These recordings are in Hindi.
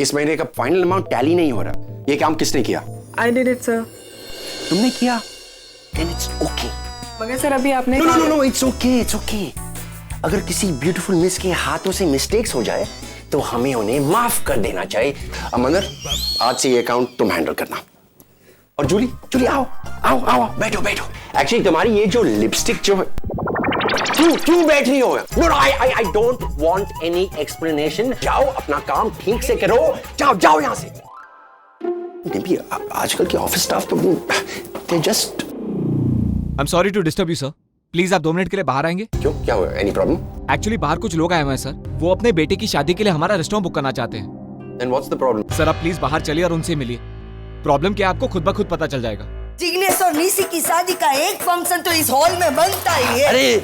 इस महीने का फाइनल अमाउंट टैली नहीं हो रहा। ये काम किसने किया? I did it, sir. तुमने किया? Then it's okay. मगर सर अभी आपने No, it's okay, it's okay. अगर किसी ब्यूटीफुल मिस के हाथों से मिस्टेक्स हो जाए तो हमें उन्हें माफ कर देना चाहिए। अमंदर, आज से ये अकाउंट तुम हैंडल करना। और जूली आओ बैठो। एक्चुअली तुम्हारी ये जो लिपस्टिक जो है, क्यों बैठ रही हो? No, I don't want any explanation. जाओ अपना काम ठीक से करो। जाओ यहाँ से। नहीं, आजकल के ऑफिस स्टाफ तो they just I'm sorry to disturb you, sir. Please आप 2 मिनट के लिए बाहर आएंगे? क्यों, क्या हुआ? Any problem? एक्चुअली बाहर कुछ लोग आए हुए हैं सर। वो अपने बेटे की शादी के लिए हमारा रेस्टोरेंट बुक करना चाहते हैं। Then what's the problem? Sir आप प्लीज बाहर चलिए और उनसे मिलिए। प्रॉब्लम क्या आपको खुद ब खुद पता चल जाएगा। जिग्नेश और निशी की शादी का एक फंक्शन तो इस हॉल में बनता ही है। अरे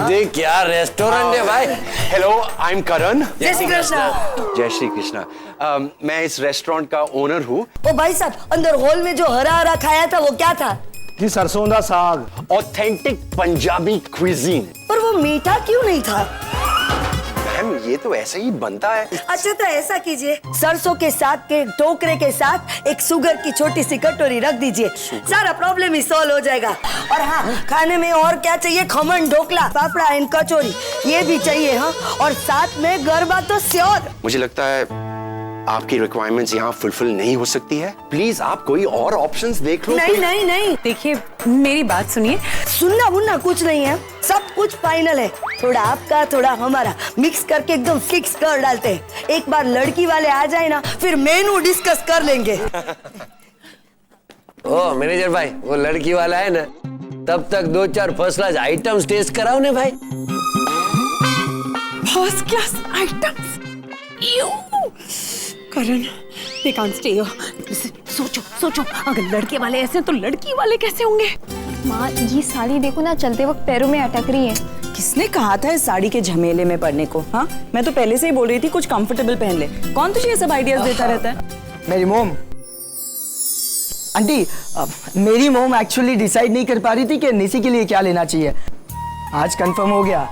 देख क्या रेस्टोरेंट है भाई। हेलो, आई एम करण। जय श्री कृष्णा। जय श्री कृष्णा। मैं इस रेस्टोरेंट का ओनर हूँ। ओ भाई साहब, अंदर हॉल में जो हरा खाया था वो क्या था? जी सरसों दा साग। Authentic Punjabi cuisine. पर वो मीठा क्यों नहीं था? मैम, ये तो ऐसे ही बनता है। अच्छा तो ऐसा कीजिए, सरसों के साग के टोकरे के साथ एक शुगर की छोटी सी कटोरी रख दीजिए, सारा प्रॉब्लम ही सॉल्व हो जाएगा। और हाँ, खाने में और क्या चाहिए? खमन, ढोकला, पापड़ा एंड कचौरी, ये भी चाहिए। हाँ, और साथ में गरबा तो श्योर। मुझे लगता है आपकी रिक्वायरमेंट्स यहाँ फुलफिल नहीं हो सकती है। प्लीज आप कोई और ऑप्शंस देख लो। नहीं। देखिए मेरी बात सुनिए। सुनना वुनना कुछ नहीं है, सब कुछ फाइनल है। थोड़ा आपका थोड़ा हमारा मिक्स करके एकदम फिक्स कर डालते हैं। एक बार लड़की वाले आ जाए ना, फिर मेनू डिस्कस कर लेंगे। ओ मैनेजर भाई, वो लड़की वाला है ना, तब तक 2-4 फर्स्ट क्लास आइटम्स टेस्ट कराओ ने भाई। First class items? Karan, they can't stay here. सोचो, अगर लड़के वाले ऐसे हैं तो लड़की वाले कैसे होंगे? माँ, ये साड़ी देखो ना, चलते वक्त पैरों में अटक रही है। किसने कहा था इस साड़ी के झमेले में पड़ने को? हाँ, मैं तो पहले से ही बोल रही थी कुछ कंफर्टेबल पहन ले। कौन तुझे ये सब आइडियाज देता रहता है? मेरी मोम। आंटी, मेरी मोम एक्चुअली डिसाइड नहीं कर पा रही थी कि निशी के लिए क्या लेना चाहिए। आज कंफर्म हो गया,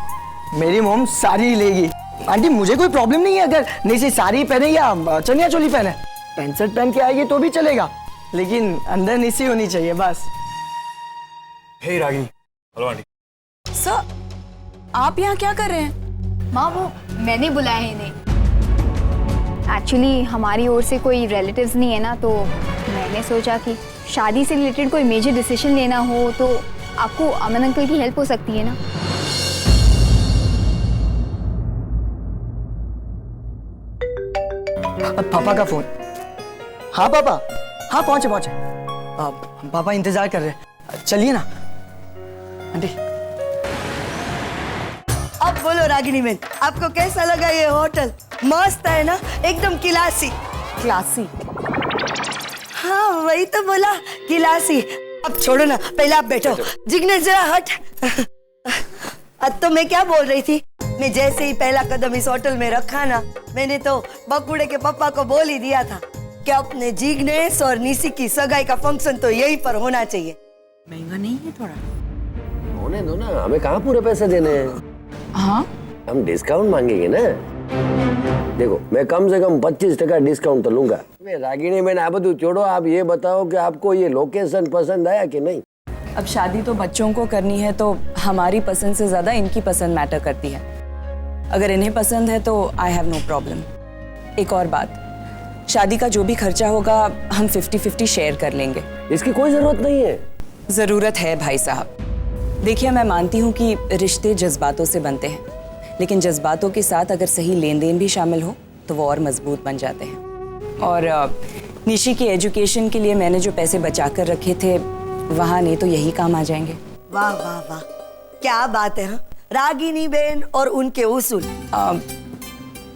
मेरी मोम साड़ी ही लेगी। आंटी, मुझे कोई प्रॉब्लम नहीं है अगर निशी साड़ी पहने या चनिया चोली पहने। पैंट शर्ट पहन के आएगी तो भी चलेगा, लेकिन अंदर निशी होनी चाहिए बस। Hey Ragini. Hello aunty. Sir, आप यहाँ क्या कर रहे हैं? माँ, वो मैंने बुलाया है इन्हें। एक्चुअली हमारी ओर से कोई रिलेटिव्स नहीं है ना, तो मैंने सोचा कि शादी से रिलेटेड कोई मेजर डिसीजन लेना हो तो आपको अमन अंकल की हेल्प हो सकती है ना। पापा का फोन। हाँ पापा, हाँ पहुंचे। पापा इंतजार कर रहे हैं, चलिए ना। आंटी, अब बोलो रागिनी मैम, आपको कैसा लगा ये होटल? मस्त है ना, एकदम क्लासी। हाँ वही तो बोला, क्लासी। अब छोड़ो ना, पहले आप बैठो। जिग्नेश जरा हट। अब तो मैं क्या बोल रही थी, मैं जैसे ही पहला कदम इस होटल में रखा ना, मैंने तो बकुड़े के पापा को बोल ही दिया था कि अपने जिग्नेश और निशी की सगाई का फंक्शन तो यहीं पर होना चाहिए। महंगा नहीं है थोड़ा? होने दो ना, हमें कहाँ पूरे पैसे देने हैं। हाँ, हम डिस्काउंट मांगेंगे ना। देखो, मैं कम से कम 25% डिस्काउंट तो लूंगा। रागिनी मैंने आप બધું छोड़ो, आप ये बताओ कि आपको ये लोकेशन पसंद आया कि नहीं? अब शादी तो बच्चों को करनी है, तो हमारी पसंद से ज्यादा इनकी पसंद मैटर करती है। अगर इन्हें पसंद है तो आई हैव नो प्रॉब्लम। एक और बात, शादी का जो भी खर्चा होगा हम 50-50 शेयर कर लेंगे। इसकी कोई जरूरत नहीं है। जरूरत है भाई साहब। देखिए, मैं मानती हूँ कि रिश्ते जज्बातों से बनते हैं, लेकिन जज्बातों के साथ अगर सही लेन देन भी शामिल हो तो वो और मजबूत बन जाते हैं। और निशी की एजुकेशन के लिए मैंने जो पैसे बचा कर रखे थे, वहाँ नहीं तो यही काम आ जाएंगे। वाह वाह वाह, क्या बात है। हाँ? रागिनी बेन और उनके उसूल।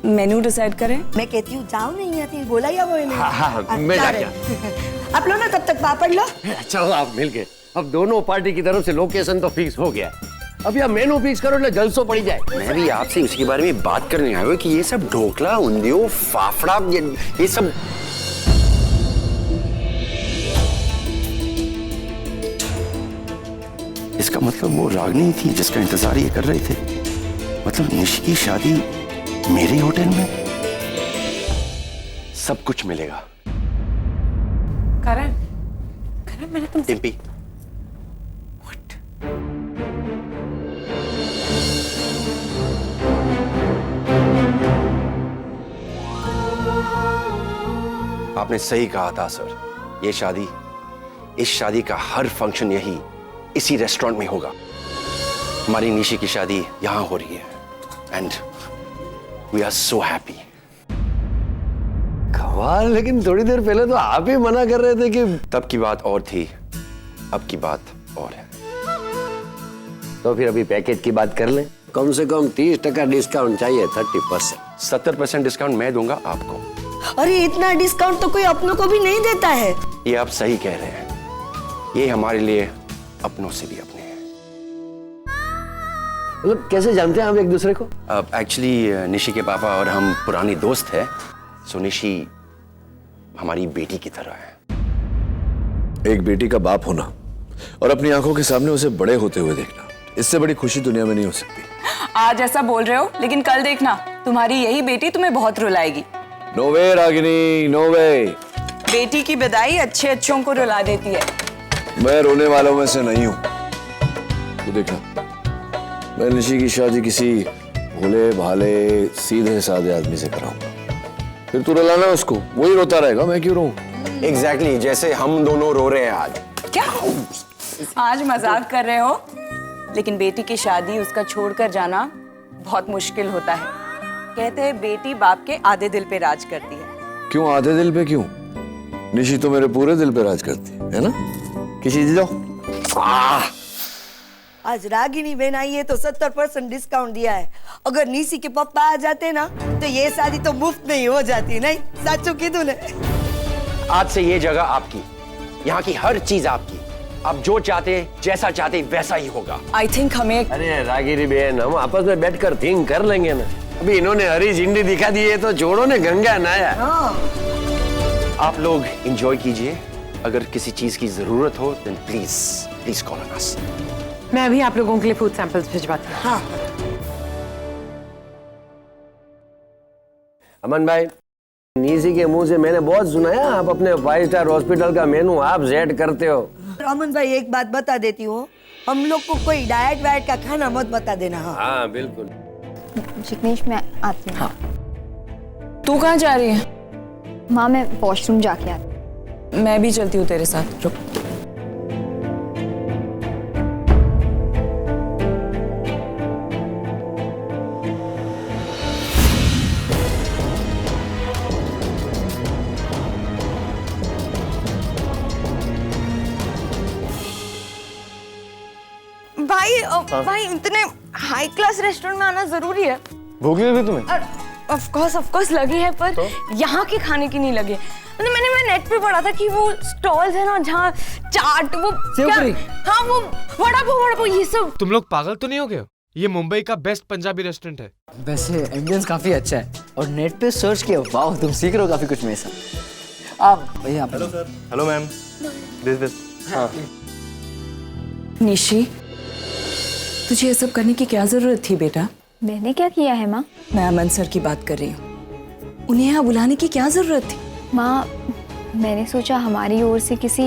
मेन्यू डिसाइड करें? मैं कहती हूँ जाओ, नहीं आती बोला या वो नहीं? हाँ, मैं जाके आप लो ना, तब तक पापड़ लो। चलो आप मिल गए। अब दोनों पार्टी की तरफ से लोकेशन तो फिक्स हो गया। अब यह मेनू फिक्स करो ना, जलसो पड़ी जाए। मैं भी आपसे उसके बारे में बात करने आया हूँ कि ये सब ढोकला, उंधियो, फाफड़ा, ये सब इसका मतलब वो रागिनी थी जिसका इंतजार ये कर रहे थे। मतलब निशी की शादी मेरे होटल में। सब कुछ मिलेगा। करण, करण मैंने तुमसे डिम्पी, आपने सही कहा था सर। ये शादी, इस शादी का हर फंक्शन यही इसी रेस्टोरेंट में होगा। हमारी निशी की शादी यहां हो रही है and we are so happy. कमाल, लेकिन थोड़ी देर पहले तो आप ही मना कर रहे थे कि। तब की बात और थी, अब की बात और है। तो फिर अभी पैकेज की बात कर लें। कम से कम 30% डिस्काउंट चाहिए। 30%। 70% डिस्काउंट मैं दूंगा आपको। अरे इतना डिस्काउंट तो कोई अपनों को भी नहीं देता है। ये आप सही कह रहे हैं, ये हमारे लिए अपनों से भी अपने हैं। मतलब कैसे जानते हैं आप एक दूसरे को? एक्चुअली निशी के पापा और हम पुरानी दोस्त हैं। सो निशी हमारी बेटी की तरह है। एक बेटी का बाप होना और अपनी आंखों के सामने उसे बड़े होते हुए देखना, इससे बड़ी खुशी दुनिया में नहीं हो सकती। आज ऐसा बोल रहे हो, लेकिन कल देखना तुम्हारी यही बेटी तुम्हें बहुत रुलाएगी। नो वे रागिनी, नो वे। बेटी की विदाई अच्छे अच्छों को रुला देती है। मैं रोने वालों में से नहीं हूं। तो देखना, मैं निशी की शादी किसी भोले भाले सीधे साधे आदमी से कराऊंगा। फिर तू रुलाना उसको, वही रोता रहेगा, मैं क्यों रोऊं? एग्जैक्टली जैसे हम दोनों रो रहे हैं आज। क्या आज मजाक कर रहे हो? लेकिन बेटी की शादी, उसका छोड़कर जाना बहुत मुश्किल होता है। कहते हैं बेटी बाप के आधे दिल पे राज करती है। क्यों आधे दिल पे क्यों? निशी तो मेरे पूरे दिल पे राज करती है ना? किसी दे दो। आज रागिनी बहन आई है तो 70% डिस्काउंट दिया है। अगर निशी के पप्पा आ जाते ना तो ये शादी तो मुफ्त में ही हो जाती। नहीं साचू की तूने? आज से ये जगह आपकी, यहाँ की हर चीज आपकी। आप जो चाहते, जैसा चाहते वैसा ही होगा। आई थिंक हमें। अरे रागिनी बहन, हम आपस में बैठकर थिंक कर लेंगे ना। अभी इन्होंने हरी झंडी दिखा दी है तो जोड़ो ने गंगा नहाया। आप लोग एंजॉय कीजिए। अगर किसी चीज की जरूरत हो then please please call on us. मैं अभी आप लोगों के लिए फूड सैंपल्स भिजवाती हूँ। हाँ। अमन भाई, निशी के मुंह से मैंने बहुत सुना है आप अपने 5 स्टार हॉस्पिटल का मेनू आप सेट करते हो। अमन भाई एक बात बता देती हूँ, हम लोग को कोई डाइट वाइट का खाना मत बता देना। हाँ बिल्कुल। जिग्नेश मैं आती हूँ। तू कहाँ जा रही है? माँ मैं वॉशरूम जाके आती। मैं भी चलती हूँ तेरे साथ। रुक। भाई इतने हाई क्लास रेस्टोरेंट में आना जरूरी है? भूख लगी तुम्हें? ऑफ कोर्स लगी है, पर तो? यहाँ के खाने की नहीं लगी। मतलब मैं नेट पे पढ़ा था कि वो स्टॉल्स है ना जहाँ चाट, वो क्या, हाँ वो वड़ा पाव ये सब। तुम लोग पागल तो नहीं हो गए? ये मुंबई का बेस्ट पंजाबी रेस्टोरेंट है। वैसे एम्बियंस काफी अच्छा है और नेट पे सर्च किया। वाह, तुम सीख रहे हो काफी कुछ मेरे साथ। आप भैया। Hello sir. Hello ma'am. This. हाँ। निशी, तुझे ये सब करने की क्या जरूरत थी बेटा? मैंने क्या किया है माँ? मैं अमन सर की बात कर रही हूँ। उन्हें यहाँ बुलाने की क्या जरूरत थी? माँ मैंने सोचा हमारी ओर से किसी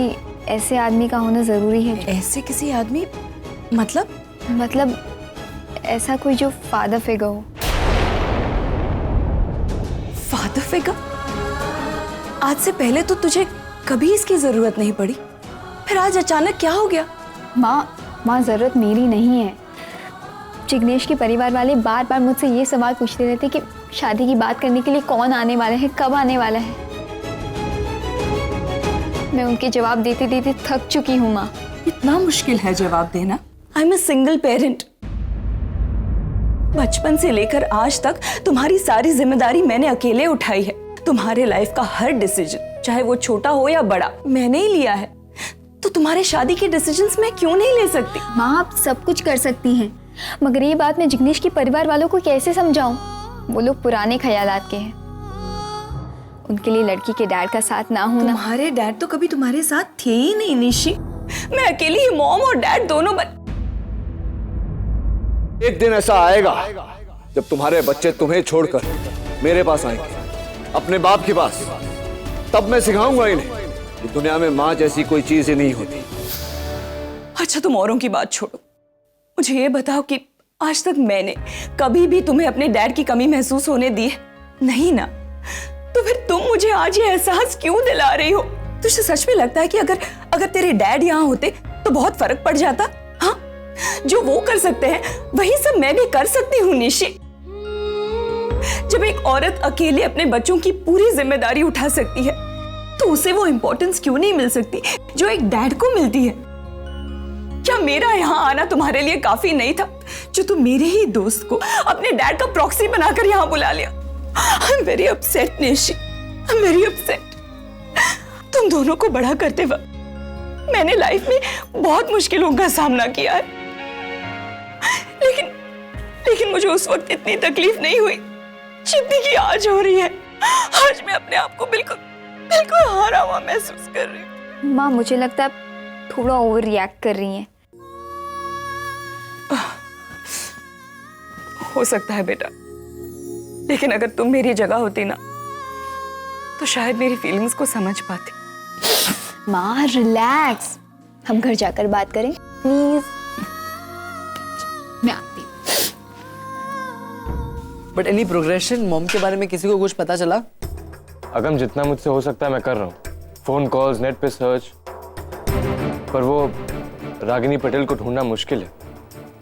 ऐसे आदमी का होना जरूरी है। ऐसे किसी आदमी? मतलब ऐसा कोई जो फादर फिगर हो। Father figure? आज से पहले तो तुझे कभी इसकी जरूरत नहीं पड़ी, फिर आज अचानक क्या हो गया? माँ जरूरत मेरी नहीं है। जिग्नेश के परिवार वाले बार बार मुझसे ये सवाल पूछते रहते कि शादी की बात करने के लिए कौन आने वाला है, कब आने वाला है। मैं उनके जवाब देते देते थक चुकी हूँ माँ। इतना मुश्किल है जवाब देना? I am a single parent. बचपन से लेकर आज तक तुम्हारी सारी जिम्मेदारी मैंने अकेले उठाई है। तुम्हारे लाइफ का हर डिसीजन, चाहे वो छोटा हो या बड़ा, मैंने ही लिया है। तो तुम्हारे शादी के डिसीजंस मैं क्यों नहीं ले सकती? माँ आप सब कुछ कर सकती हैं, मगर ये बात मैं जिग्नेश के परिवार वालों को कैसे समझाऊं? वो लोग पुराने ख्यालात के हैं। उनके लिए लड़की के डैड का साथ ना होना। तुम्हारे डैड तो कभी तुम्हारे साथ थे ही नहीं निशी। मैं अकेली ही मॉम और डैड दोनों एक दिन ऐसा आएगा जब तुम्हारे बच्चे तुम्हें छोड़कर मेरे पास आएंगे अपने बाप के पास, तब मैं सिखाऊंगा इन्हें कि दुनिया में माँ जैसी कोई चीज ही नहीं होती। अच्छा तुम औरों की बात छोड़ो, मुझे ये बताओ कि आज तक मैंने कभी भी तुम्हें अपने डैड की कमी महसूस होने दी है? नहीं ना? तो फिर तुम मुझे आज ये एहसास क्यों दिला रही हो? तुझे सच में लगता है कि अगर तेरे डैड यहाँ होते तो बहुत फर्क पड़ जाता? हाँ, जो वो कर सकते हैं वही सब मैं भी कर सकती हूँ निशी। जब एक औरत अकेले अपने बच्चों की पूरी जिम्मेदारी उठा सकती है तो उसे वो इंपॉर्टेंस क्यों नहीं मिल सकती जो एक डैड को मिलती है? क्या मेरा यहाँ आना तुम्हारे लिए काफी नहीं था जो तुम मेरे ही दोस्त को अपने डैड का प्रॉक्सी बनाकर यहाँ बुला लिया? I am very upset Nishi, I am very upset. तुम दोनों को बड़ा करते वक्त मैंने लाइफ में बहुत मुश्किलों का सामना किया है, लेकिन मुझे उस वक्त इतनी तकलीफ नहीं हुई जितनी की आज हो रही है। आज मैं अपने आप को बिल्कुल हारा हुआ महसूस कर रही हूँ। माँ, मुझे लगता है आप थोड़ा ओवर रिएक्ट कर रही हैं। हो सकता है बेटा, लेकिन अगर तुम मेरी जगह होती ना तो शायद मेरी फीलिंग्स को समझ पाती। माँ रिलैक्स, हम घर जाकर बात करें प्लीज। मैं आती हूँ। But any progression? मॉम के बारे में किसी को कुछ पता चला? अगम, जितना मुझसे हो सकता है मैं कर रहा हूँ। फोन कॉल्स, नेट पे सर्च, पर वो रागिनी पटेल को ढूंढना मुश्किल है।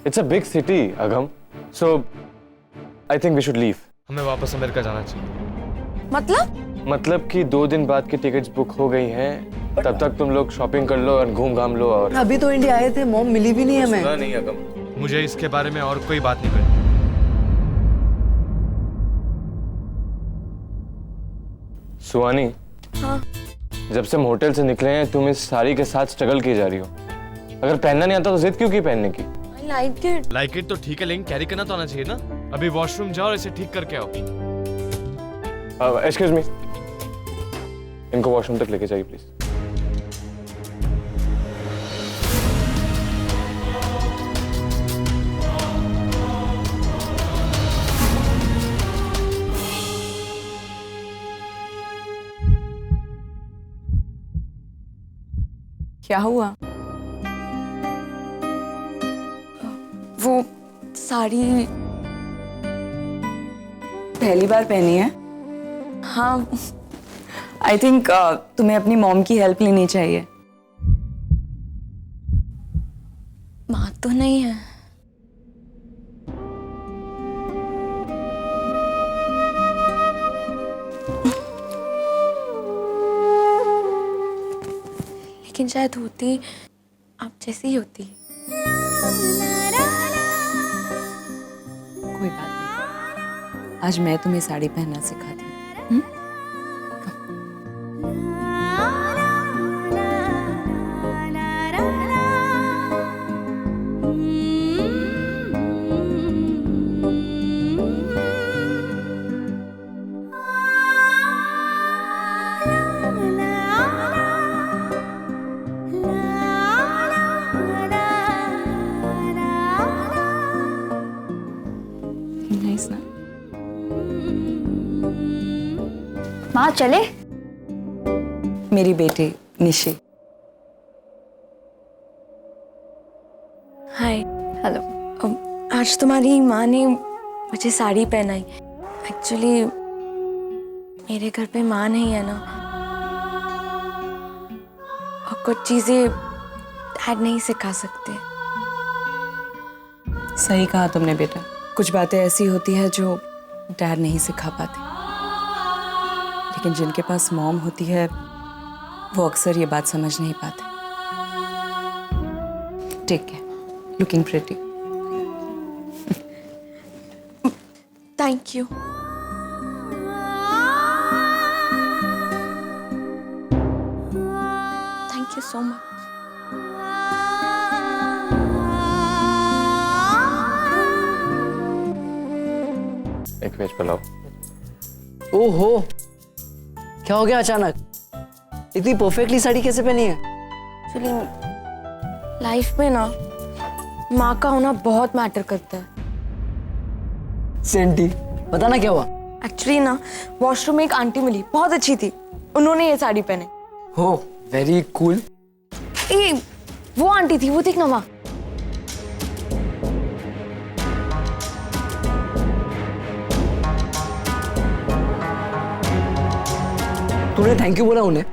इट्स अ बिग सिटी अगम, so I think we should leave. हमें वापस अमेरिका जाना चाहिए। मतलब कि 2 दिन बाद की टिकट्स बुक हो गई हैं, तब तक तुम लोग शॉपिंग कर लो और घूम घाम लो। और अभी तो इंडिया आए थे, मॉम मिली भी नहीं हमें। सुना नहीं अगम, मुझे इसके बारे में और कोई बात नहीं करनी। सुहानी, हाँ? जब से हम होटल से निकले हैं तुम इस साड़ी के साथ स्ट्रगल की जा रही हो। अगर पहनना नहीं आता तो जिद क्यों की पहनने की? लाइक इट तो ठीक है, लेकिन कैरी करना तो आना चाहिए ना। अभी वॉशरूम जाओ और इसे ठीक करके आओ। एक्सक्यूज मी, इनको वॉशरूम तक लेके जाइए प्लीज। क्या हुआ? वो साड़ी पहली बार पहनी है? हाँ, आई थिंक तुम्हें अपनी मॉम की हेल्प लेनी चाहिए। माँ तो नहीं है। लेकिन शायद होती आप जैसी ही होती। कोई बात नहीं, आज मैं तुम्हें साड़ी पहनना सिखाती हूँ। नाइस ना? माँ चले? मेरी बेटी निशी। हाय। हेलो। आज तुम्हारी माँ ने मुझे साड़ी पहनाई। एक्चुअली मेरे घर पे माँ नहीं है ना, और कुछ चीजें डैड नहीं सिखा सकते। सही कहा तुमने बेटा, कुछ बातें ऐसी होती है जो डैड नहीं सिखा पाते, लेकिन जिनके पास मॉम होती है वो अक्सर ये बात समझ नहीं पाते। Take care, looking pretty. Thank you. Thank you so much. एक वेज पुलाव। ओहो, क्या हो गया अचानक? इतनी परफेक्टली साड़ी कैसे पहनी है? एक्चुअली लाइफ में ना माँ का होना बहुत मैटर करता है। सेंटी, बताना क्या हुआ? एक्चुअली ना वॉशरूम में एक आंटी मिली, बहुत अच्छी थी, उन्होंने ये साड़ी पहने। हो वेरी कूल। ए, वो आंटी थी, वो देख ना वहाँ। तूने थैंक यू बोला उन्हें?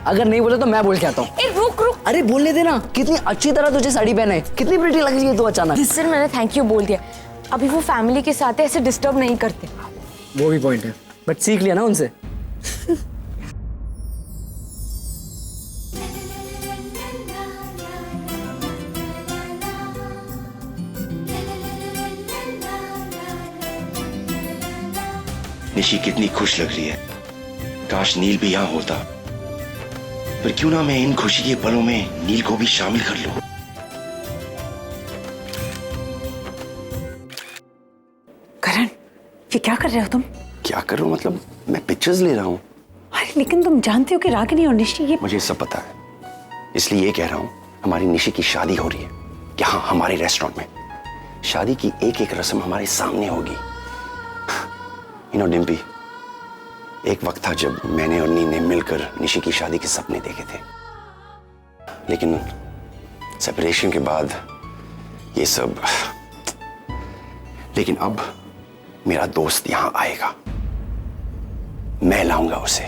अगर नहीं बोला तो मैं बोल के आता हूँ। ए, रुक रुक। अरे बोलने देना, कितनी अच्छी तरह तुझे साड़ी पहने, कितनी प्रिटी लग रही है तू अचानक। जिस दिन मैंने थैंक यू बोल दिया, अभी वो फैमिली के साथ है, ऐसे डिस्टर्ब नहीं करते। वो भी पॉइंट है, बट सीख लिया ना उनसे। निशी कितनी खुश लग रही है। काश नील भी यहाँ होता, पर क्यों ना मैं इन खुशी के पलों में नील को भी शामिल कर लूं। करण, ये क्या कर रहे हो तुम? क्या करूं मतलब, मैं पिक्चर्स ले रहा हूं। अरे लेकिन तुम जानते हो कि रागिनी और निशी ये... मुझे सब पता है, इसलिए ये कह रहा हूं। हमारी निशी की शादी हो रही है यहाँ हमारे रेस्टोरेंट में। शादी की एक एक रस्म हमारे सामने होगी। डिम्पी, एक वक्त था जब मैंने और नी ने मिलकर निशी की शादी के सपने देखे थे, लेकिन सेपरेशन के बाद ये सब। लेकिन अब मेरा दोस्त यहां आएगा, मैं लाऊंगा उसे।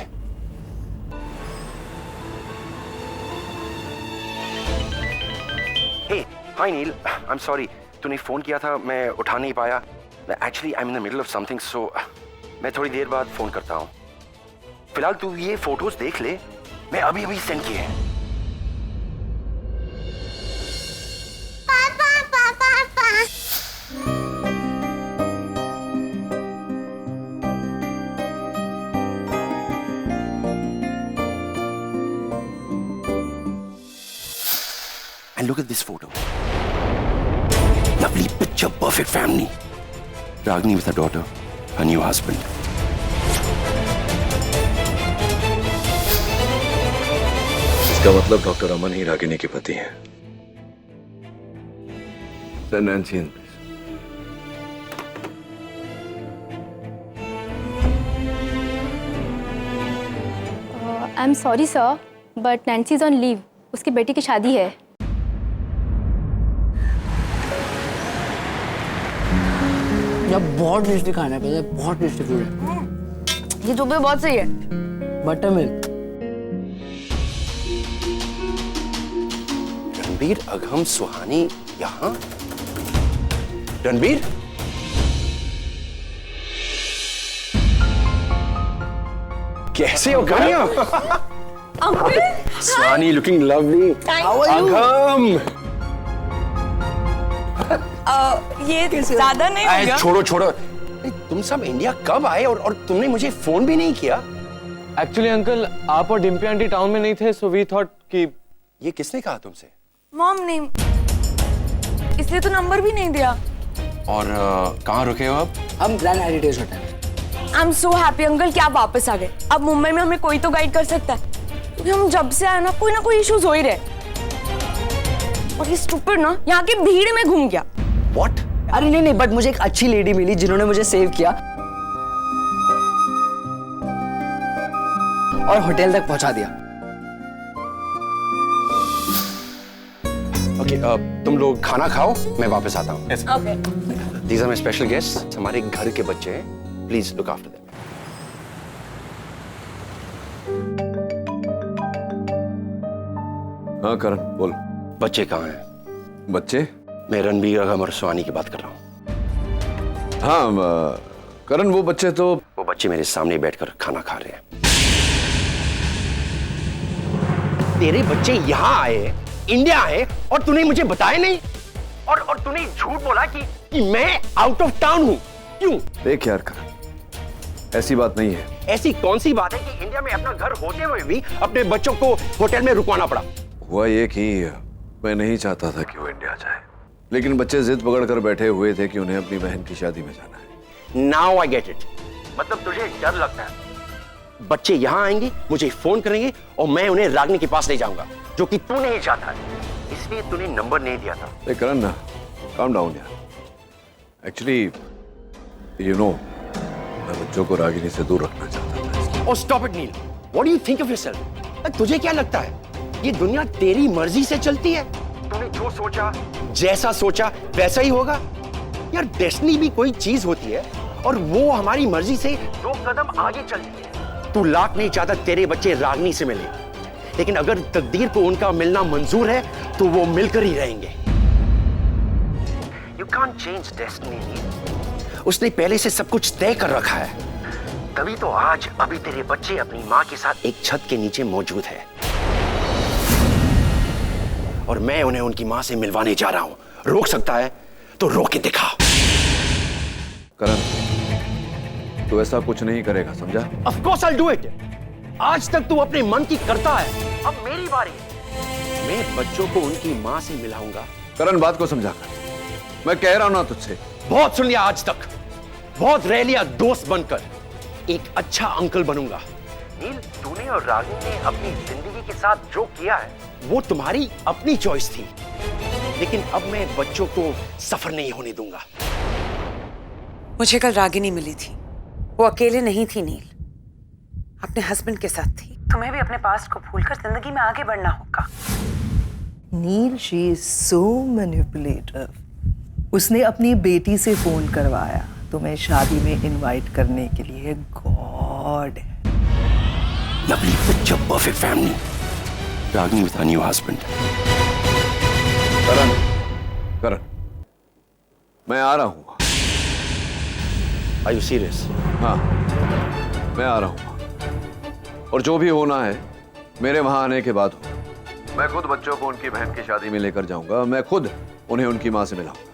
Hey, hi Neil, I am sorry, तूने फोन किया था, मैं उठा नहीं पाया। Actually I am in the middle of something, so मैं थोड़ी देर बाद फोन करता हूँ। फिलहाल तू ये फोटोज देख ले, मैं अभी अभी सेंड किए हैं। पापा पापा पापा। And look at this photo. Lovely picture, perfect family. Ragini with her daughter, her new husband. इसका मतलब डॉक्टर अमन ही रागिनी के पति हैं। Nancy, I am sorry sir, but Nancy is on leave, उसकी बेटी की शादी है। बहुत टेस्टी खाना है, पता है, बहुत टेस्टी फूड है। ये तो भी बहुत सही है। Butter milk. रणबीर, अगम, सुहानी यहाँ? रणबीर, कैसे हो गानिया? Uncle, Suhani looking lovely. How are you? Agam, ये ज्यादा नहीं हो गया? छोड़ो छोड़ो, तुम सब इंडिया कब आए और तुमने मुझे फोन भी नहीं किया? एक्चुअली अंकल, आप और डिम्पी आंटी टाउन में नहीं थे, सो वी थॉट कि... ये किसने कहा तुमसे? मॉम ने, इसलिए तो नंबर भी नहीं दिया। और कहाँ रुके हो अब? हम grand heritage hotel. I am so happy uncle कि आप वापस आ गए। अब मुंबई में हमें कोई तो गाइड कर सकता है, क्योंकि हम जब से आए ना कोई इश्यूज हो ही रहे। और ये स्टूपिड ना यहाँ की भीड़ में घूम गया। What? अरे नहीं, बट मुझे एक अच्छी लेडी मिली जिन्होंने मुझे सेव किया और होटल तक पहुंचा दिया। ओके, तुम लोग खाना खाओ, मैं वापस आता हूँ। Okay. These are my special guests, हमारे घर के बच्चे हैं, प्लीज लुक आफ्टर देम। हाँ करण, बोल। बच्चे कहाँ हैं? बच्चे? मैं रणबीर, अगम और सुहानी की बात कर रहा हूँ। हाँ करण, वो बच्चे मेरे सामने बैठकर खाना खा रहे हैं। तेरे बच्चे यहाँ आए, इंडिया आए, और तूने मुझे बताया नहीं, और तूने झूठ बोला कि मैं आउट ऑफ टाउन हूँ। क्यों? देख यार करण, ऐसी बात नहीं है। ऐसी कौन सी बात है कि इंडिया में अपना घर होते हुए भी अपने बच्चों को होटल में रुकवाना पड़ा? हुआ ये कि मैं नहीं चाहता था कि वो इंडिया जाए, लेकिन बच्चे जिद पकड़ कर बैठे हुए थे कि उन्हें अपनी बहन की शादी में जाना है। Now I get it. मतलब तुझे डर लगता है बच्चे यहाँ आएंगे, मुझे फोन करेंगे और मैं उन्हें रागिनी के पास ले जाऊंगा, जो कि तू नहीं चाहता है, इसलिए तूने नंबर नहीं दिया था। करण ना, calm down यार। एक्चुअली यू नो मैं बच्चों को रागिनी से दूर रखना चाहता था इसलिए। और stop it Neel, what do you think of yourself? तुझे क्या लगता है ये दुनिया तेरी मर्जी से चलती है? तूने जो सोचा, जैसा सोचा वैसा ही होगा। यार डेस्टिनी भी कोई चीज होती है और वो हमारी मर्जी से 2 कदम आगे चलती है। तू लाख नहीं चाहता तेरे बच्चे रागिनी से मिले, लेकिन अगर तकदीर को उनका मिलना मंजूर है तो वो मिलकर ही रहेंगे। You can't change destiny. उसने पहले से सब कुछ तय कर रखा है, तभी तो आज अभी तेरे बच्चे अपनी माँ के साथ एक छत के नीचे मौजूद है और मैं उन्हें उनकी माँ से मिलवाने जा रहा हूँ। रोक सकता है तो रोक के दिखा। करण, तू ऐसा कुछ नहीं करेगा, समझा? Of course I'll do it. आज तक तू अपने मन की करता है, अब मेरी बारी है। मैं बच्चों को उनकी माँ से मिलाऊंगा। करण, बात को समझा कर, मैं कह रहा हूं ना तुझसे। बहुत सुन लिया आज तक, बहुत रह लिया दोस्त बनकर। एक अच्छा अंकल बनूंगा। नील, तूने और रागिनी ने अपनी जिंदगी के साथ जो किया है वो तुम्हारी अपनी चॉइस थी, लेकिन अब मैं बच्चों को सफर नहीं होने दूंगा। मुझे कल रागिनी मिली थी, वो अकेले नहीं थी नील, अपने हस्बैंड के साथ थी। तुम्हें भी अपने पास्ट को भूलकर जिंदगी में आगे बढ़ना होगा। नील, शी इज सो मैनिपुलेटिव। उसने अपनी बेटी से फोन करवाया तुम्हें शादी में इनवाइट करने के लिए। God, lovely picture, perfect family, Ragini with new husband. Karan, Karan, मैं आ रहा हूं। Are you serious? हाँ, मैं आ रहा हूं और जो भी होना है मेरे वहां आने के बाद हो। मैं खुद बच्चों को उनकी बहन की शादी में लेकर जाऊंगा, मैं खुद उन्हें उनकी मां से मिलाऊंगा।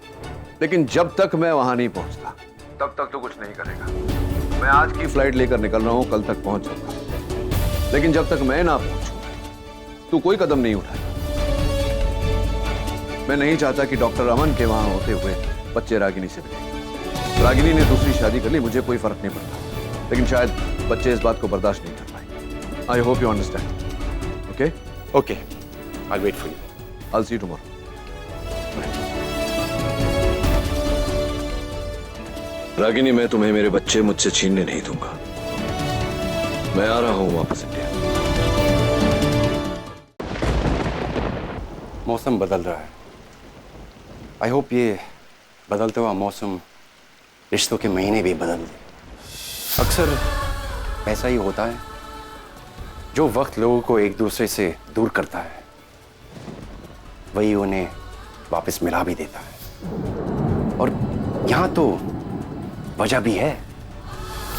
लेकिन जब तक मैं वहां नहीं पहुंचता तब तक तो कुछ नहीं करेगा। मैं आज की फ्लाइट लेकर निकल रहा हूं, कल तक पहुंच जाऊंगा, लेकिन जब तक मैं ना पहुंचूं तू कोई कदम नहीं उठाएगा। मैं नहीं चाहता कि डॉक्टर अमन के वहां होते हुए बच्चे रागिनी से मिले। रागिनी ने दूसरी शादी कर ली, मुझे कोई फर्क नहीं पड़ता, लेकिन शायद बच्चे इस बात को बर्दाश्त नहीं कर पाए। I hope you understand. Okay? Okay, I wait for you. I will see you tomorrow. Ragini, मैं तुम्हें मेरे बच्चे मुझसे छीनने नहीं दूंगा। मैं आ रहा हूं वापस इंडिया। मौसम बदल रहा है। आई होप ये बदलता हुआ मौसम रिश्तों के महीने भी बदल दे। अक्सर ऐसा ही होता है, जो वक्त लोगों को एक दूसरे से दूर करता है वही उन्हें वापस मिला भी देता है। और यहाँ तो वजह भी है।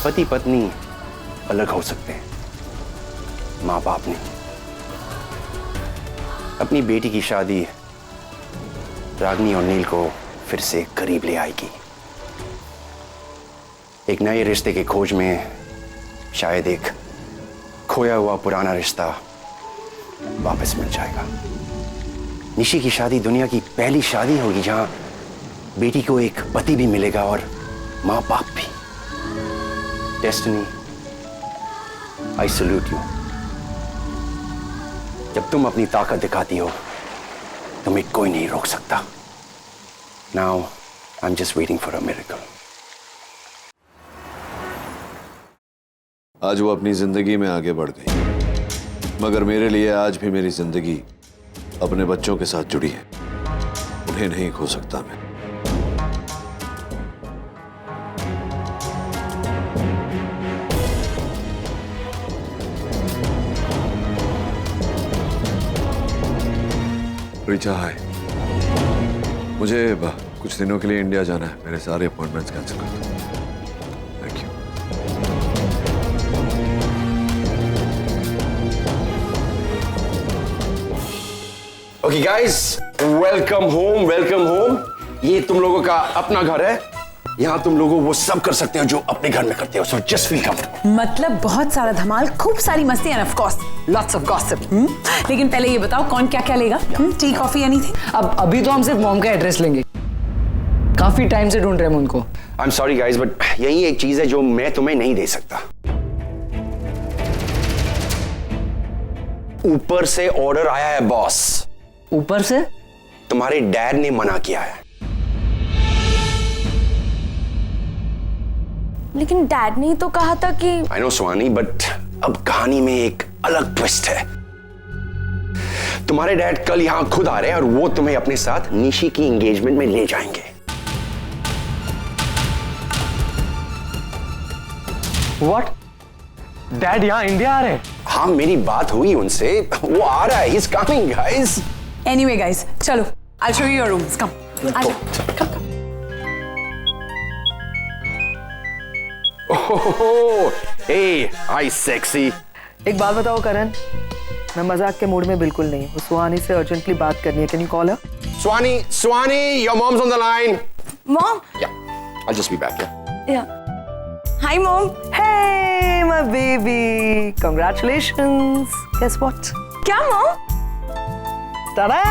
पति पत्नी अलग हो सकते हैं, माँ बाप नहीं। अपनी बेटी की शादी रागिनी और नील को फिर से करीब ले आएगी। एक नए रिश्ते की खोज में शायद एक खोया हुआ पुराना रिश्ता वापस मिल जाएगा। निशी की शादी दुनिया की पहली शादी होगी जहां बेटी को एक पति भी मिलेगा और माँ बाप भी। Destiny, I salute you. जब तुम अपनी ताकत दिखाती हो तुम्हें कोई नहीं रोक सकता। Now I am just waiting for a miracle. आज वो अपनी जिंदगी में आगे बढ़ गई, मगर मेरे लिए आज भी मेरी जिंदगी अपने बच्चों के साथ जुड़ी है। उन्हें नहीं खो सकता मैं। रिचा, हाय। मुझे कुछ दिनों के लिए इंडिया जाना है। मेरे सारे अपॉइंटमेंट्स कैंसिल कर दो। Thank you. Okay guys, welcome home, welcome home. ये तुम लोगों का अपना घर है। यहाँ तुम लोगों वो सब कर सकते हो जो अपने घर में करते हो। So just feel comfortable. मतलब बहुत सारा धमाल, खूब सारी मस्ती end of course lots of gossip. लेकिन पहले ये बताओ कौन क्या क्या लेगा? T, coffee, anything? अब अभी तो हम सिर्फ मॉम का एड्रेस लेंगे। काफी टाइम से ढूंढ रहे हैं उनको। आई एम सॉरी गाइस, बट यही एक चीज है जो मैं तुम्हें नहीं दे सकता। ऊपर से ऑर्डर आया है बॉस। ऊपर से? तुम्हारे डैड ने मना किया है। लेकिन डैड ने तो कहा था कि आई नो सुहानी, बट अब कहानी में एक अलग ट्विस्ट है। तुम्हारे डैड कल यहां खुद आ रहे हैं और वो तुम्हें अपने साथ निशी की एंगेजमेंट में ले जाएंगे। व्हाट? डैड यहाँ इंडिया आ रहे हैं? हाँ, मेरी बात हुई उनसे, वो आ रहा है। He is coming guys. Anyway guys, चलो I show you your rooms. Come hey hi sexy. एक बात बताओ करण, मैं मजाक के मूड में बिल्कुल नहीं हूँ। सुहानी से अर्जेंटली बात करनी है। Can you call her? Swani, your mom's on the line. Mom. Yeah, I'll just be back. या hi mom. Hey, my baby. Congratulations. Guess what? क्या मॉम? Ta-da!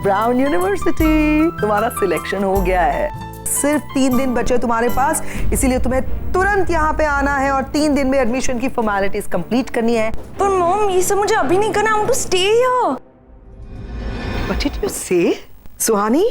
ब्राउन यूनिवर्सिटी, तुम्हारा सिलेक्शन हो गया है। सिर्फ 3 दिन बचे तुम्हारे पास, इसीलिए तुम्हें तुरंत यहाँ पे आना है और 3 दिन में एडमिशन की फॉर्मेलिटीज कंप्लीट करनी है। पर मॉम, ये सब मुझे अभी नहीं करना। I want to stay here. What did you say? Suhani,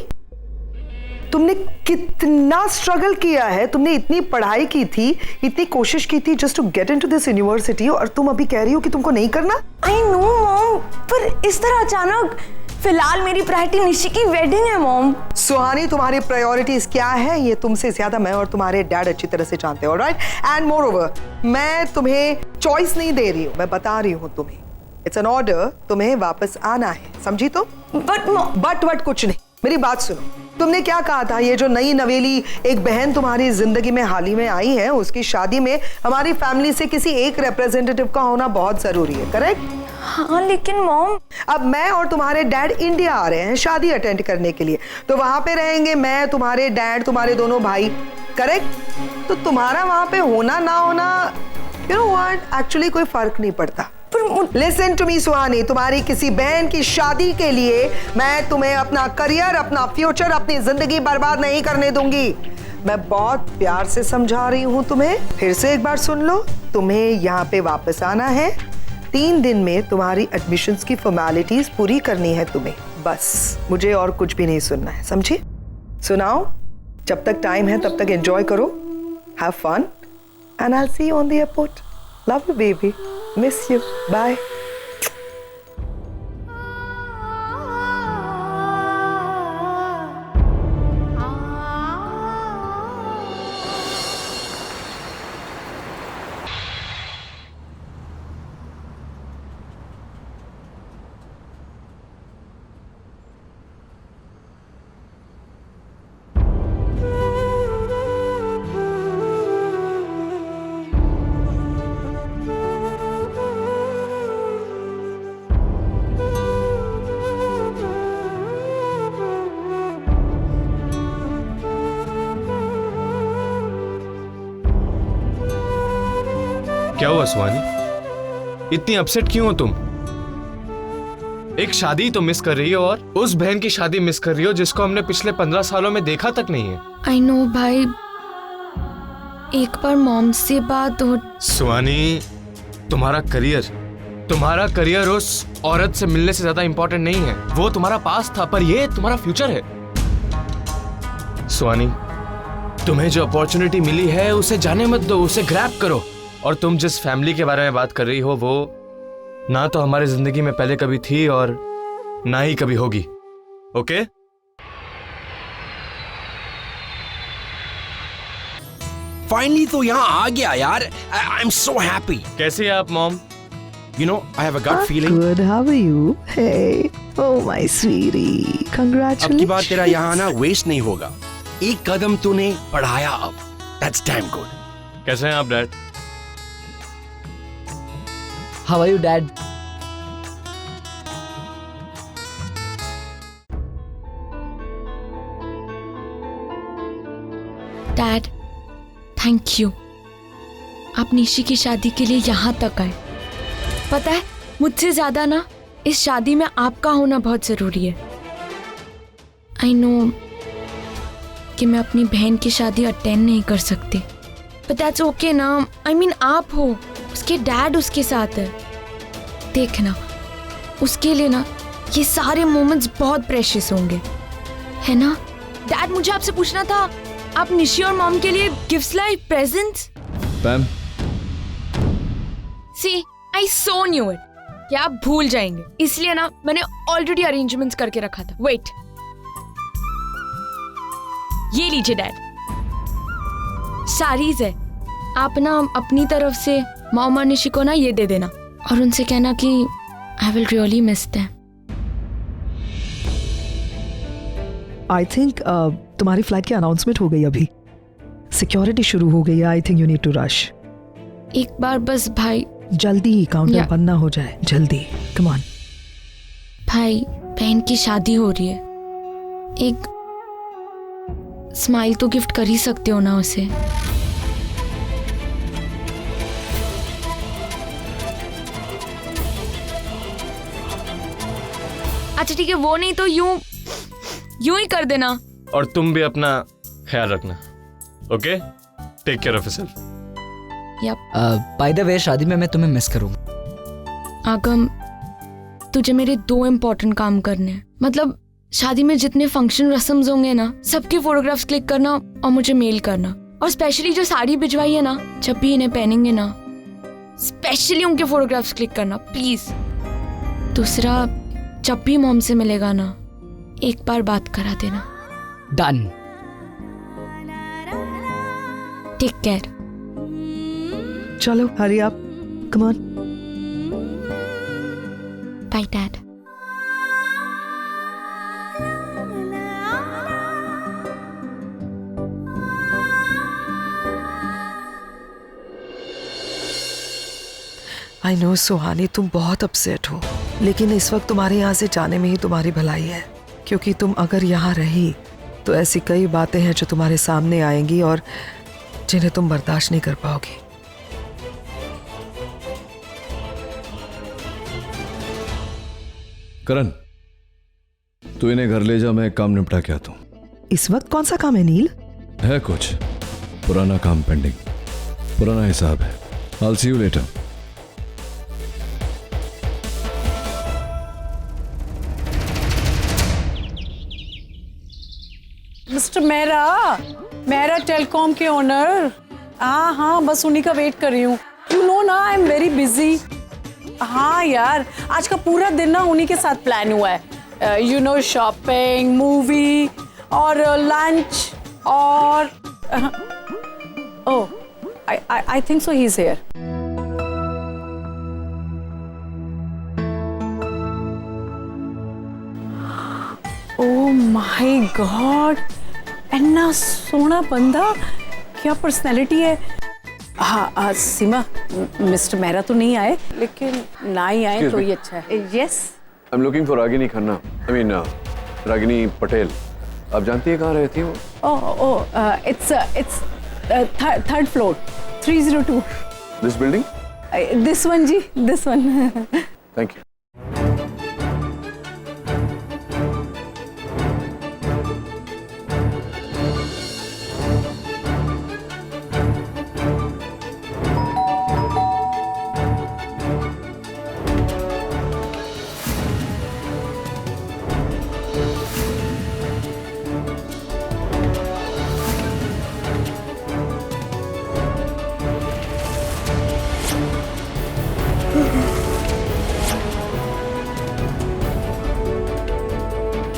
तुमने कितना स्ट्रगल किया है, तुमने इतनी पढ़ाई की थी, इतनी कोशिश की थी just to get into this university, और तुम अभी कह रही हो कि तुमको नहीं करना? आई नो मॉम, पर इस तरह अचानक। फिलहाल मेरी प्रायोरिटी निशी की वेडिंग है मॉम। सुहानी, तुम्हारी प्रायोरिटीज क्या है ये तुमसे ज्यादा मैं और तुम्हारे डैड अच्छी तरह से जानते हो, राइट? एंड मोर ओवर, मैं तुम्हें चॉइस नहीं दे रही हूँ, मैं बता रही हूँ तुम्हें। इट्स एन ऑर्डर, तुम्हें वापस आना है, समझी? तो बट कुछ नहीं, मेरी बात सुनो। तुमने क्या कहा था, ये जो नई नवेली एक बहन तुम्हारी जिंदगी में हाल ही में आई है, उसकी शादी में हमारी फैमिली से किसी एक रिप्रेजेंटेटिव का होना बहुत जरूरी है, करेक्ट? हाँ, लेकिन मॉम, अब मैं और तुम्हारे डैड इंडिया आ रहे हैं शादी अटेंड करने के लिए, तो वहां पे रहेंगे मैं, तुम्हारे डैड, तुम्हारे दोनों भाई, करेक्ट? तो तुम्हारा वहां पे होना ना होना, यू नो व्हाट, एक्चुअली कोई फर्क नहीं पड़ता। लिसन टू मी सुहानी, तुम्हारी किसी बहन की शादी के लिए मैं तुम्हें अपना करियर, अपना फ्यूचर, अपनी जिंदगी बर्बाद नहीं करने दूंगी। मैं बहुत प्यार से समझा रही हूँ तुम्हें, फिर से एक बार सुन लो। तुम्हें यहाँ पे वापस आना है, 3 दिन में तुम्हारी एडमिशन्स की फॉर्मेलिटीज पूरी करनी है तुम्हें, बस। मुझे और कुछ भी नहीं सुनना है, समझी? सुनाओ, जब तक टाइम है तब तक एंजॉय करो, have fun, and I will see you on the airport. Love you baby, miss you, bye. क्या हुआ सुहानी, इतनी अपसेट क्यों हो तुम? एक शादी तो मिस कर रही हो और उस बहन की शादी मिस कर रही हो जिसको हमने पिछले 15 सालों में देखा तक नहीं है। आई नो भाई, एक बार मॉम से बात हो। सुहानी, तुम्हारा करियर उस औरत से मिलने से ज्यादा इंपॉर्टेंट नहीं है। वो तुम्हारा पास्ट था, पर ये तुम्हारा फ्यूचर है। सुहानी, तुम्हें जो अपॉर्चुनिटी मिली है उसे जाने मत दो, उसे ग्रैब करो। और तुम जिस फैमिली के बारे में बात कर रही हो, वो ना तो हमारी जिंदगी में पहले कभी थी और ना ही कभी होगी, ओके? फाइनली तो यहाँ आ गया यार। I am so happy. कैसी है आप mom? You know, I have a gut feeling. Good, how are you? Hey, oh my sweetie, congratulations. अब की बात तेरा यहाँ आना वेस्ट नहीं होगा। एक कदम तूने बढ़ाया अब। That's damn good. कैसे हैं आप dad? How are you, Dad? Dad, thank you. आप निशी की शादी के लिए यहाँ तक आए। पता है, मुझसे ज्यादा ना इस शादी में आपका होना बहुत जरूरी है। आई नो कि मैं अपनी बहन की शादी अटेंड नहीं कर सकती, बट दैट्स ओके ना। आई मीन, आप हो, उसके डैड उसके साथ है। देखना, उसके लिए ना ये सारे मोमेंट्स बहुत प्रेशियस होंगे, है ना? डैड, मुझे आपसे पूछना था, आप निशी और मॉम के लिए गिफ्ट्स लाए, presents. Pam, see I so knew it कि आप भूल जाएंगे, इसलिए ना मैंने ऑलरेडी अरेंजमेंट्स करके रखा था। वेट, ये लीजिए डैड, साड़ीज है। आप ना अपनी तरफ से मॉम और निशी को ना ये दे देना और उनसे कहना कि I will really miss them. I think तुम्हारी फ्लाइट की अनाउंसमेंट हो गई, अभी सिक्योरिटी शुरू हो गई है। I think you need to rush. एक बार बस भाई, जल्दी काउंटर बंद ना हो जाए, जल्दी कम ऑन। भाई बहन की शादी हो रही है, एक स्माइल तो गिफ्ट कर ही सकते हो ना उसे। अच्छा ठीक है, वो नहीं तो यूं ही कर देना। और तुम भी अपना ख्याल रखना, okay? Take care of yourself. By the way, शादी में मैं तुम्हें मिस करूंगा। आगम, तुझे मेरे 2 इम्पोर्टेंट काम करने हैं। मतलब शादी में जितने फंक्शन रस्म्स होंगे ना, सबके फोटोग्राफ्स क्लिक करना और मुझे मेल करना। और स्पेशली जो साड़ी भिजवाई है ना, जब भी इन्हें पहनेंगे ना, स्पेशली उनके फोटोग्राफ्स क्लिक करना प्लीज। दूसरा, जब भी मॉम से मिलेगा ना, एक बार बात करा देना। डन। Take care. चलो hurry up, come on. Bye dad. I know Suhani, तुम बहुत अपसेट हो, लेकिन इस वक्त तुम्हारे यहाँ से जाने में ही तुम्हारी भलाई है, क्योंकि तुम अगर यहाँ रही तो ऐसी कई बातें हैं जो तुम्हारे सामने आएंगी और जिन्हें तुम बर्दाश्त नहीं कर पाओगी। करण, तू इन्हें घर ले जा, मैं एक काम निपटा के आता हूँ। इस वक्त कौन सा काम है नील? है कुछ पुराना काम पेंडिंग, पुराना हिसाब है। I'll see you later. Mister Mehra telecom के ओनर। हाँ, बस उन्हीं का वेट कर रही हूँ। यू नो ना, आई एम वेरी बिजी। हाँ यार, आज का पूरा दिन ना उन्हीं के साथ प्लान हुआ है। यू नो, शॉपिंग, मूवी और लंच और oh, I think so he is here. Oh my god, इतना सोना बंदा, क्या पर्सनैलिटी है। हाँ सीमा, मिस्टर मेहरा तो नहीं आए, लेकिन ना ही आए तो ही अच्छा है। Yes, I am looking for Ragini Khanna, I mean Ragini Patel. आप जानती है कहाँ रहती है वो? It's third floor, 302। This building? This one जी, दिस वन। Thank you.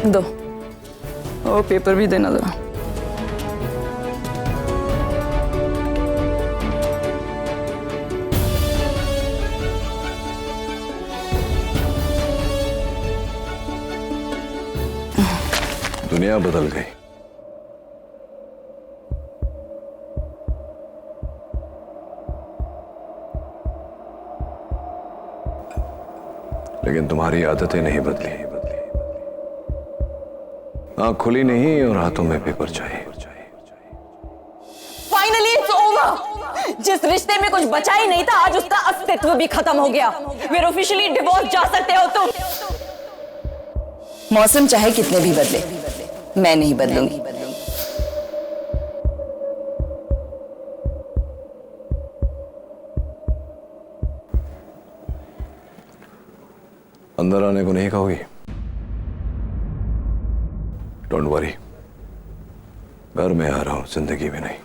दो, और पेपर भी देना जरा। दुनिया बदल गई। लेकिन तुम्हारी आदतें नहीं बदली। आँख खुली नहीं और हाथों में पेपर चाहिए। Finally it's over. जिस रिश्ते में कुछ बचा ही नहीं था, आज उसका अस्तित्व भी खत्म हो गया। वी आर ऑफिशियली डिवोर्स, जा सकते हो तुम। मौसम चाहे कितने भी बदले, मैं नहीं बदलूंगी। अंदर आने को नहीं कहोगी? डोंट वरी, घर में आ रहा हूं, जिंदगी में नहीं।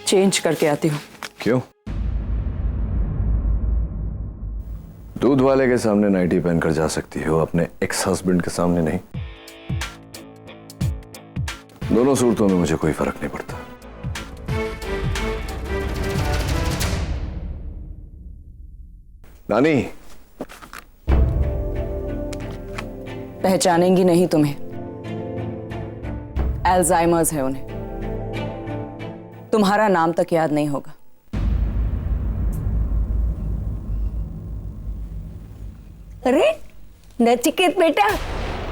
चेंज करके आती हूँ। क्यों? दूध वाले के सामने नाइटी पहनकर जा सकती हो, अपने एक्स हस्बैंड के सामने नहीं। दोनों सूरतों में मुझे कोई फर्क नहीं पड़ता। नानी, पहचानेंगी नहीं तुम्हें। अल्जाइमर्स है उन्हें, तुम्हारा नाम तक याद नहीं होगा। अरे नचिकेत बेटा,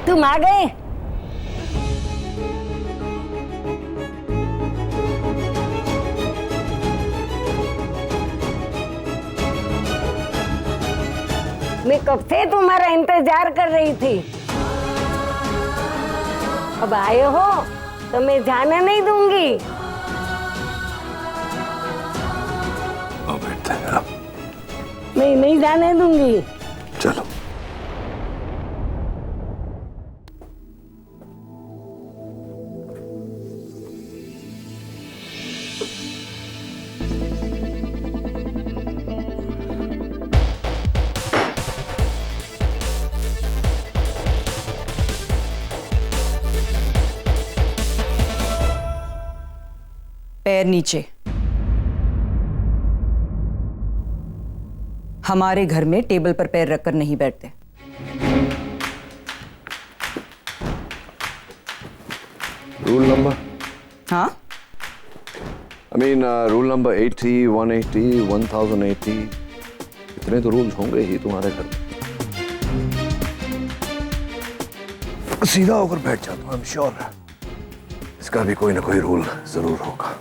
तुम आ गए। मैं कब से तुम्हारा इंतजार कर रही थी। अब आए हो तो मैं जाने नहीं दूंगी। बैठते हैं आप। मैं नहीं जाने दूंगी। चलो। पैर नीचे। हमारे घर में टेबल पर पैर रखकर नहीं बैठते। Rule number? हाँ, I mean, रूल नंबर 80, 180, 1080, इतने तो रूल्स होंगे ही तुम्हारे घर में। सीधा होकर बैठ जाता हूँ, I'm sure इसका भी कोई ना कोई रूल जरूर होगा।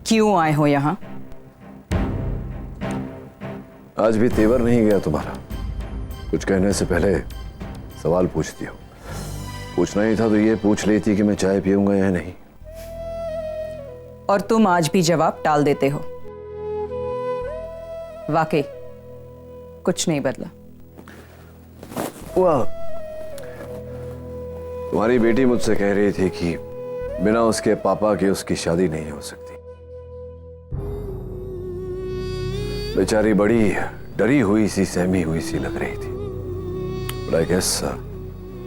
क्यों आए हो यहाँ? आज भी तेवर नहीं गया तुम्हारा। कुछ कहने से पहले सवाल पूछती हो। पूछना ही था तो ये पूछ लेती कि मैं चाय पीऊंगा या नहीं। और तुम आज भी जवाब टाल देते हो। वाकई कुछ नहीं बदला। वाह, तुम्हारी बेटी मुझसे कह रही थी कि बिना उसके पापा के उसकी शादी नहीं हो सकती। बेचारी बड़ी डरी हुई सी, सहमी हुई सी लग रही थी। But I guess,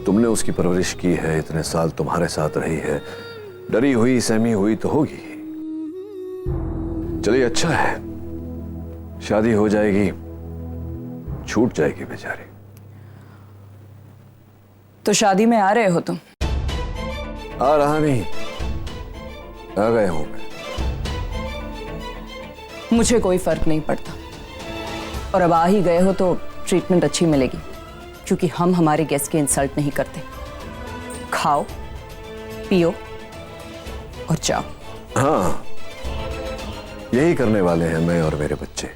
तुमने उसकी परवरिश की है, इतने साल तुम्हारे साथ रही है, डरी हुई सहमी हुई तो होगी। चलिए अच्छा है, शादी हो जाएगी, छूट जाएगी बेचारी। तो शादी में आ रहे हो तुम? आ रहा नहीं, आ गए हूं मैं। मुझे कोई फर्क नहीं पड़ता, और अब आ ही गए हो तो ट्रीटमेंट अच्छी मिलेगी, क्योंकि हम हमारे गेस्ट के इंसल्ट नहीं करते। खाओ, पियो और जाओ। हाँ, यही करने वाले हैं मैं और मेरे बच्चे।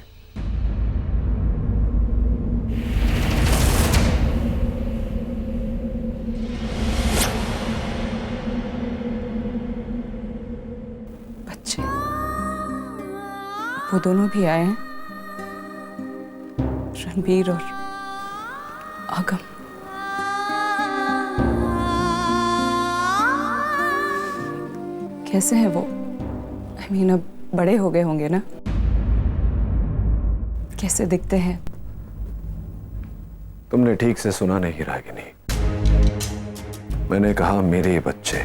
बच्चे? वो दोनों भी आए हैं, रणबीर और आगम। कैसे हैं वो? I mean, अब बड़े हो गए होंगे ना? कैसे दिखते हैं? तुमने ठीक से सुना नहीं रागिनी। मैंने कहा मेरे बच्चे।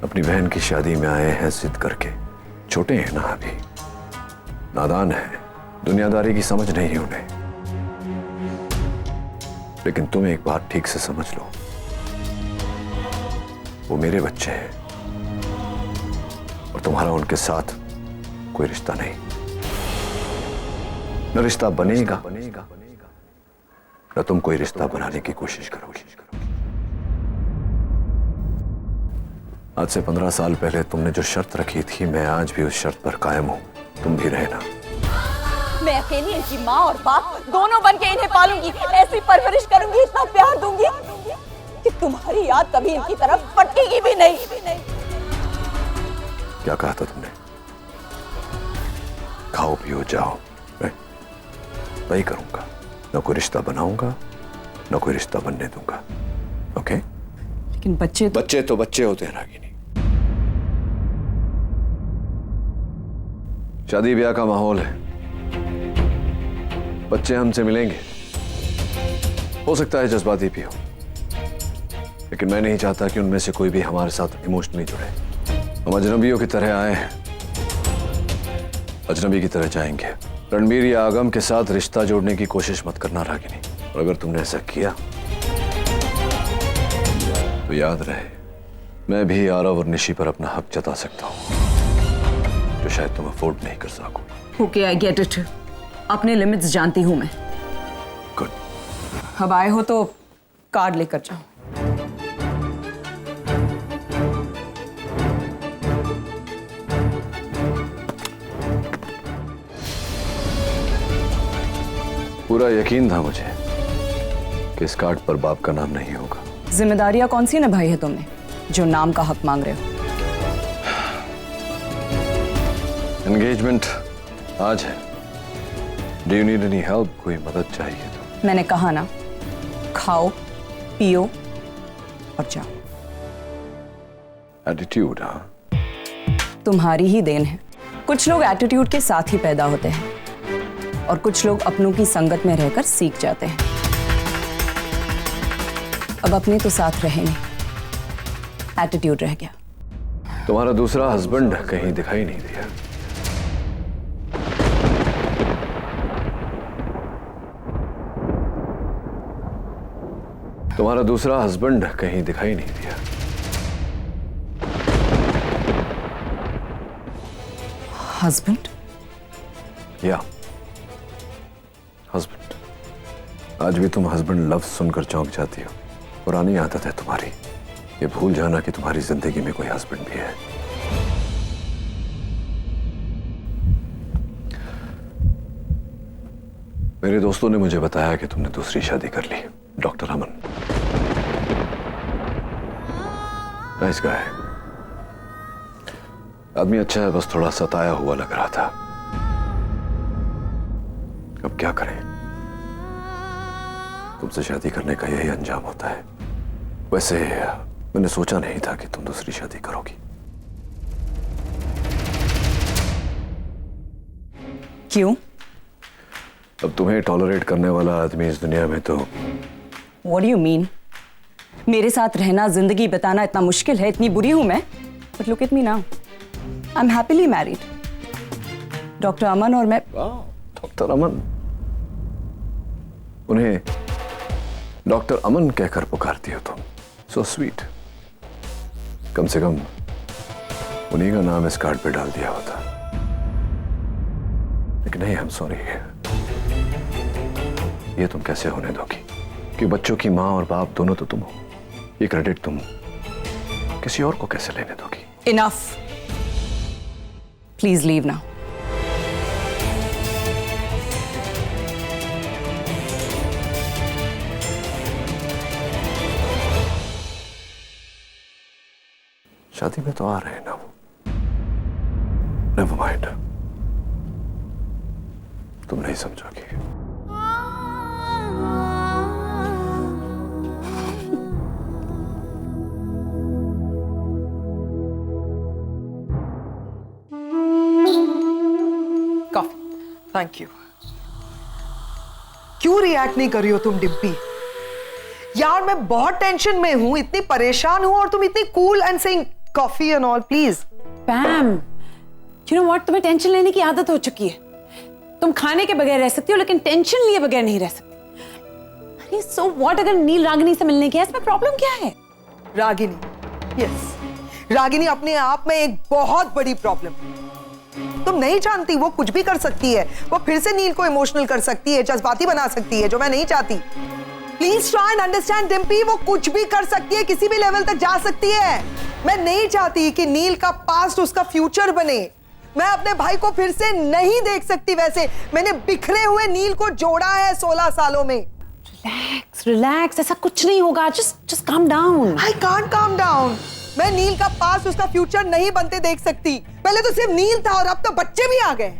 अपनी बहन की शादी में आए हैं जिद करके। छोटे हैं ना अभी, नादान है, दुनियादारी की समझ नहीं उन्हें। लेकिन तुम एक बात ठीक से समझ लो, वो मेरे बच्चे हैं और तुम्हारा उनके साथ कोई रिश्ता नहीं। न रिश्ता बनेगा न तुम कोई रिश्ता बनाने की कोशिश करोगे। आज से 15 साल पहले तुमने जो शर्त रखी थी, मैं आज भी उस शर्त पर कायम हूं। तुम भी रहना। मैं अकेली इनकी माँ और बाप दोनों बन के इन्हें पालूंगी, ऐसी परवरिश करूंगी, इतना प्यार दूंगी कि तुम्हारी याद कभी इनकी तरफ फटकेगी भी नहीं। क्या कहा था तुमने? खाओ पियो जाओ, मैं वही करूंगा। न कोई रिश्ता बनाऊंगा, न कोई रिश्ता बनने दूंगा। ओके? लेकिन बच्चे तो बच्चे होते हैं रागिनी। शादी ब्याह का माहौल है, बच्चे हमसे मिलेंगे। हो सकता है जज्बाती भी हो, लेकिन मैं नहीं चाहता कि उनमें से कोई भी हमारे साथ इमोशनली जुड़े। हम अजनबियों की तरह आए हैं, अजनबी की तरह जाएंगे। रणबीर या आगम के साथ रिश्ता जोड़ने की कोशिश मत करना रागिनी, और अगर तुमने ऐसा किया तो याद रहे मैं भी आरव और निशी पर अपना हक जता सकता हूं, जो शायद तुम अफोर्ड नहीं कर सको। Okay, I get it. अपने लिमिट्स जानती हूं मैं। गुड। अब आए हो तो कार्ड लेकर जाओ। पूरा यकीन था मुझे कि इस कार्ड पर बाप का नाम नहीं होगा। जिम्मेदारियां कौन सी निभाई है तुमने जो नाम का हक मांग रहे हो? एंगेजमेंट आज है। Do you need any help? कोई मदद चाहिए तो? मैंने कहा ना, खाओ पियो और जाओ। एटीट्यूड? हाँ, तुम्हारी ही देन है। कुछ लोग एटीट्यूड के साथ ही पैदा होते हैं और कुछ लोग अपनों की संगत में रहकर सीख जाते हैं। अब अपने तो साथ रहे नहीं, एटीट्यूड रह गया। तुम्हारा दूसरा हस्बैंड कहीं दिखाई नहीं दिया। तुम्हारा दूसरा हस्बैंड कहीं दिखाई नहीं दिया। हस्बैंड? या हस्बैंड। आज भी तुम हस्बैंड लफ्ज सुनकर चौंक जाती हो। पुरानी आदत है तुम्हारी, ये भूल जाना कि तुम्हारी जिंदगी में कोई हस्बैंड भी है। मेरे दोस्तों ने मुझे बताया कि तुमने दूसरी शादी कर ली। डॉक्टर अमन, नाइस गाय, आदमी अच्छा है, बस थोड़ा सताया हुआ लग रहा था। अब क्या करें, तुमसे शादी करने का यही अंजाम होता है। वैसे मैंने सोचा नहीं था कि तुम दूसरी शादी करोगी। क्यों? अब तुम्हें टॉलरेट करने वाला आदमी इस दुनिया में तो। What do you mean? मेरे साथ रहना, जिंदगी बिताना इतना मुश्किल है? इतनी बुरी हूं मैं? But look at me now. I'm happily married. Doctor Aman और मैं। डॉक्टर अमन? उन्हें डॉक्टर अमन कहकर पुकारती हो तुम। So sweet. कम से कम उन्हीं का नाम इस कार्ड पे डाल दिया होता। लेकिन नहीं, I'm sorry। ये तुम कैसे होने दोगी कि बच्चों की माँ और बाप दोनों तो तुम हो, ये क्रेडिट तुम किसी और को कैसे लेने दोगी? Enough. Please leave now. शादी में तो आ रहे हैं ना वो। Never mind. तुम नहीं समझोगी। Thank you. क्यों रिएक्ट नहीं कर रही हो तुम डिम्पी? यार मैं बहुत टेंशन में हूं, इतनी परेशान हूं, और तुम इतनी cool and saying coffee and all. Please पैम, you know what, तुम्हें टेंशन लेने की आदत हो चुकी है। तुम खाने के बगैर रह सकती हो, लेकिन टेंशन लिए बगैर नहीं रह सकती। अरे सो व्हाट, अगर नील रागिनी से मिलने की है, इसमें प्रॉब्लम क्या है? रागिनी, यस, रागिनी अपने आप में एक बहुत बड़ी प्रॉब्लम है। तुम नहीं जानती वो कुछ भी कर सकती है। वो फिर से नील को इमोशनल कर सकती है, जज्बाती बना सकती है, जो मैं नहीं चाहती। Please try and understand Dimpy, वो कुछ भी कर सकती है, किसी भी लेवल तक जा सकती है। मैं नहीं चाहती कि नील का पास्ट उसका फ्यूचर बने। मैं अपने भाई को फिर से नहीं देख सकती। वैसे मैंने बिखरे हुए नील को जोड़ा है 16 सालों में। रिलैक्स रिलैक्स, ऐसा कुछ नहीं होगा। Just calm down. I can't calm down. मैं नील का पास उसका फ्यूचर नहीं बनते देख सकती। पहले तो सिर्फ नील था और अब तो बच्चे भी आ गए।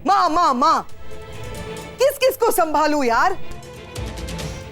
माँ माँ माँ, किस किस को संभालूं यार।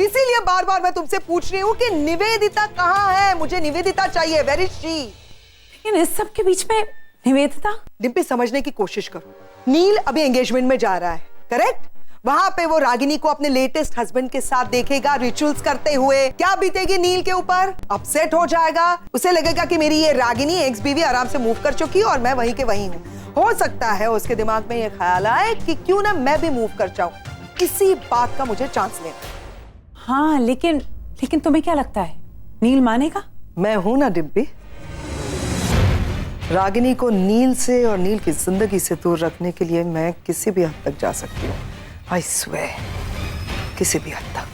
इसीलिए बार बार मैं तुमसे पूछ रही हूँ कि निवेदिता कहाँ है। मुझे निवेदिता चाहिए। Where is she? लेकिन इस सब के बीच में निवेदिता। डिम्पी, समझने की कोशिश करो। नील अभी एंगेजमेंट में जा रहा है, करेक्ट? वहां पे वो रागिनी को अपने लेटेस्ट हस्बैंड के साथ देखेगा रिचुअल्स करते हुए। क्या बीतेगी नील के ऊपर? अपसेट हो जाएगा। उसे लगेगा कि मेरी ये रागिनी एक्स बीवी आराम से मूव कर चुकी है और मैं वहीं के वहीं हूँ। हो सकता है उसके दिमाग में ये ख्याल आए कि क्यों ना मैं भी मूव कर जाऊं। इसी बात का मुझे चांस लेना। हाँ, लेकिन तुम्हें क्या लगता है नील मानेगा? मैं हूं ना डिम्पी। रागिनी को नील से और नील की जिंदगी से दूर रखने के लिए मैं किसी भी हद तक जा सकती हूँ। आई स्वेयर, किसी भी हद तक।